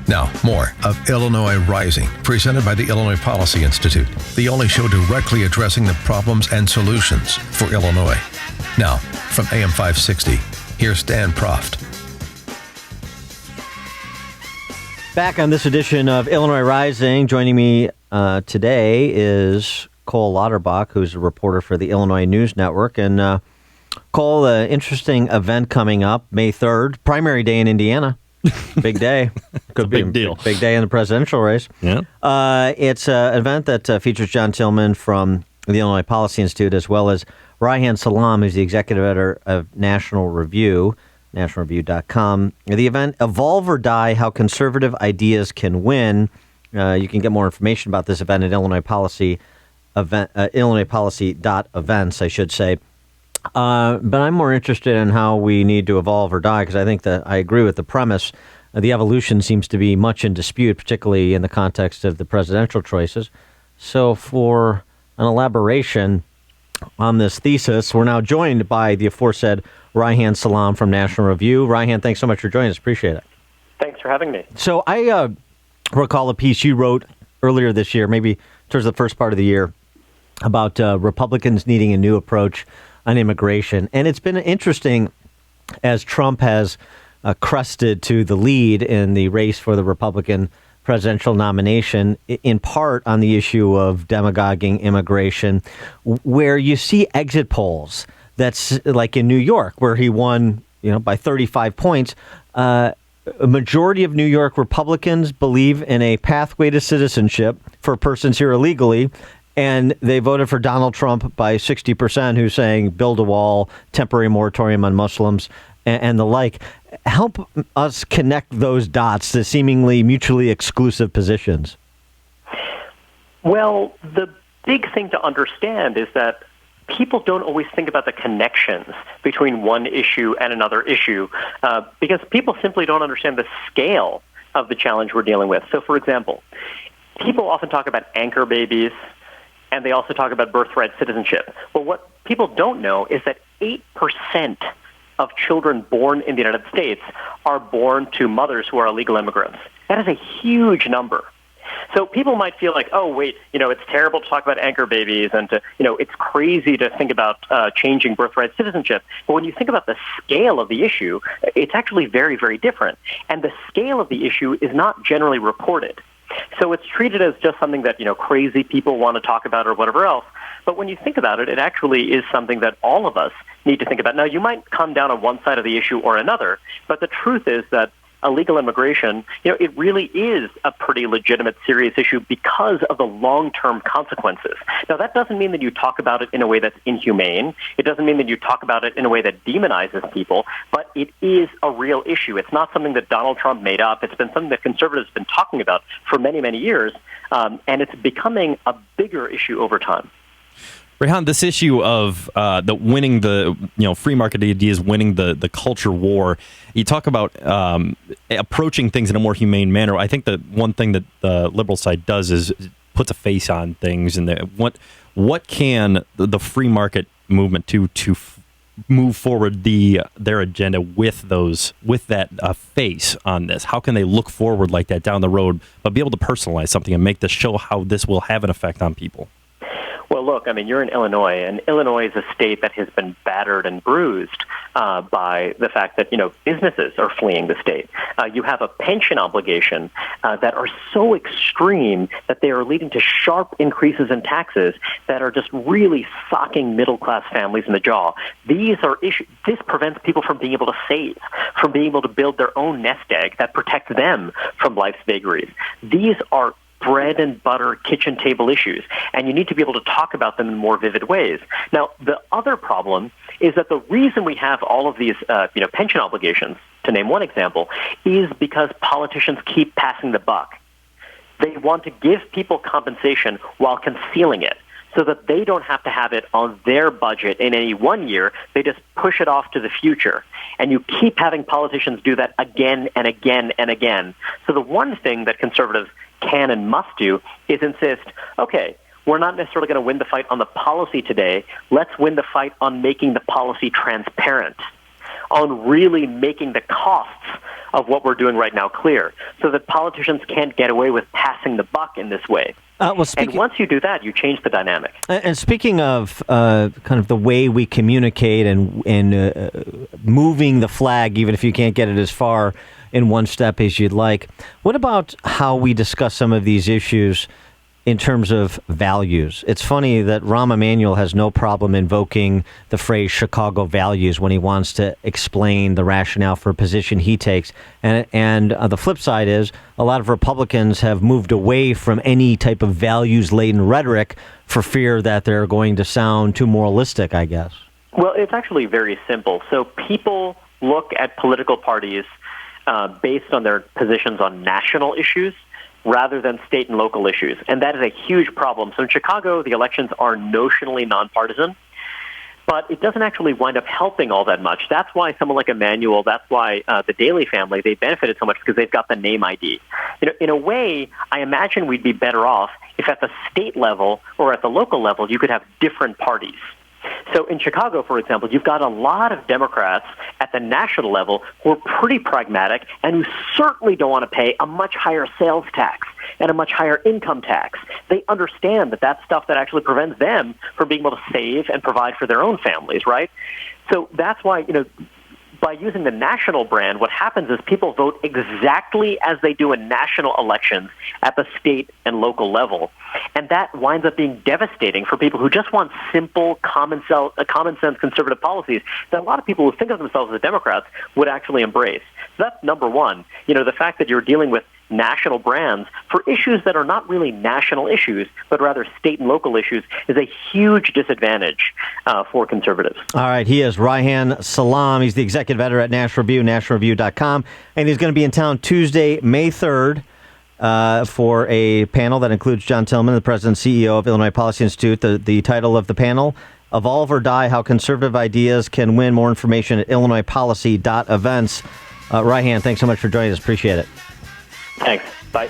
Now, more of Illinois Rising, presented by the Illinois Policy Institute, the only show directly addressing the problems and solutions for Illinois. Now, from AM 560, here's Dan Proft. Back on this edition of Illinois Rising, joining me today is Cole Lauterbach, who's a reporter for the Illinois News Network. And Cole, interesting event coming up, May 3rd, primary day in Indiana. Big day. Could be a big deal. Big day in the presidential race. Yeah. It's an event that features John Tillman from the Illinois Policy Institute, as well as Reihan Salam, who's the executive editor of National Review, nationalreview.com. The event, Evolve or Die, How Conservative Ideas Can Win. You can get more information about this event at illinoispolicy.events, I should say. But I'm more interested in how we need to evolve or die, because I think that I agree with the premise. The evolution seems to be much in dispute, particularly in the context of the presidential choices. So for an elaboration on this thesis, we're now joined by the aforesaid Reihan Salam from National Review. Reihan, thanks so much for joining us. Appreciate it. Thanks for having me. So I recall a piece you wrote earlier this year, maybe towards the first part of the year, about Republicans needing a new approach on immigration. And it's been interesting as Trump has crested to the lead in the race for the Republican presidential nomination, in part on the issue of demagoguing immigration, where you see exit polls that's like in New York, where he won, by 35 points. A majority of New York Republicans believe in a pathway to citizenship for persons here illegally, and they voted for Donald Trump by 60%, who's saying build a wall, temporary moratorium on Muslims, and the like. Help us connect those dots to seemingly mutually exclusive positions. Well, the big thing to understand is that people don't always think about the connections between one issue and another issue because people simply don't understand the scale of the challenge we're dealing with. So, for example, people often talk about anchor babies, and they also talk about birthright citizenship. Well, what people don't know is that 8% of children born in the United States are born to mothers who are illegal immigrants. That is a huge number. So people might feel like, oh, wait, it's terrible to talk about anchor babies and it's crazy to think about changing birthright citizenship. But when you think about the scale of the issue, it's actually very, very different. And the scale of the issue is not generally reported. So it's treated as just something that, crazy people want to talk about or whatever else. But when you think about it, it actually is something that all of us need to think about. Now, you might come down on one side of the issue or another, but the truth is that illegal immigration, it really is a pretty legitimate, serious issue because of the long-term consequences. Now, that doesn't mean that you talk about it in a way that's inhumane. It doesn't mean that you talk about it in a way that demonizes people, but it is a real issue. It's not something that Donald Trump made up. It's been something that conservatives have been talking about for many, many years, and it's becoming a bigger issue over time. Reihan, this issue of winning the free market ideas, winning the culture war, you talk about approaching things in a more humane manner. I think that one thing that the liberal side does is puts a face on things, and what can the free market movement to move forward their agenda with that face on this? How can they look forward like that down the road, but be able to personalize something and make this show how this will have an effect on people? Well, look, you're in Illinois, and Illinois is a state that has been battered and bruised by the fact that, businesses are fleeing the state. You have a pension obligation that are so extreme that they are leading to sharp increases in taxes that are just really socking middle-class families in the jaw. These are issues. This prevents people from being able to save, from being able to build their own nest egg that protects them from life's vagaries. These are bread and butter kitchen table issues, and you need to be able to talk about them in more vivid ways. Now, the other problem is that the reason we have all of these pension obligations, to name one example, is because politicians keep passing the buck. They want to give people compensation while concealing it, so that they don't have to have it on their budget in any one year. They just push it off to the future. And you keep having politicians do that again and again and again. So the one thing that conservatives can and must do is insist, okay, we're not necessarily going to win the fight on the policy today. Let's win the fight on making the policy transparent, on really making the costs of what we're doing right now clear, so that politicians can't get away with passing the buck in this way. And once you do that, you change the dynamic. And speaking of kind of the way we communicate and moving the flag, even if you can't get it as far in one step as you'd like, what about how we discuss some of these issues in terms of values? It's funny that Rahm Emanuel has no problem invoking the phrase Chicago values when he wants to explain the rationale for a position he takes. And the flip side is a lot of Republicans have moved away from any type of values-laden rhetoric for fear that they're going to sound too moralistic, I guess. Well, it's actually very simple. So people look at political parties based on their positions on national issues rather than state and local issues. And that is a huge problem. So in Chicago, the elections are notionally nonpartisan, but it doesn't actually wind up helping all that much. That's why someone like Emanuel, that's why the Daley family, they benefited so much because they've got the name ID. You know, in a way, I imagine we'd be better off if at the state level or at the local level, you could have different parties. So in Chicago, for example, you've got a lot of Democrats at the national level who are pretty pragmatic and who certainly don't want to pay a much higher sales tax and a much higher income tax. They understand that that's stuff that actually prevents them from being able to save and provide for their own families, right? So that's why, you know, by using the national brand, what happens is people vote exactly as they do in national elections at the state and local level. And that winds up being devastating for people who just want simple, common sense conservative policies that a lot of people who think of themselves as Democrats would actually embrace. So that's number one. You know, the fact that you're dealing with national brands for issues that are not really national issues, but rather state and local issues, is a huge disadvantage for conservatives. All right, he is Reihan Salam. He's the executive editor at National Review, nationalreview.com, and he's going to be in town Tuesday, May 3rd, for a panel that includes John Tillman, the president and CEO of Illinois Policy Institute. The title of the panel, Evolve or Die, How Conservative Ideas Can Win. More information at illinoispolicy.events. Reihan, thanks so much for joining us. Appreciate it. Thanks. Bye.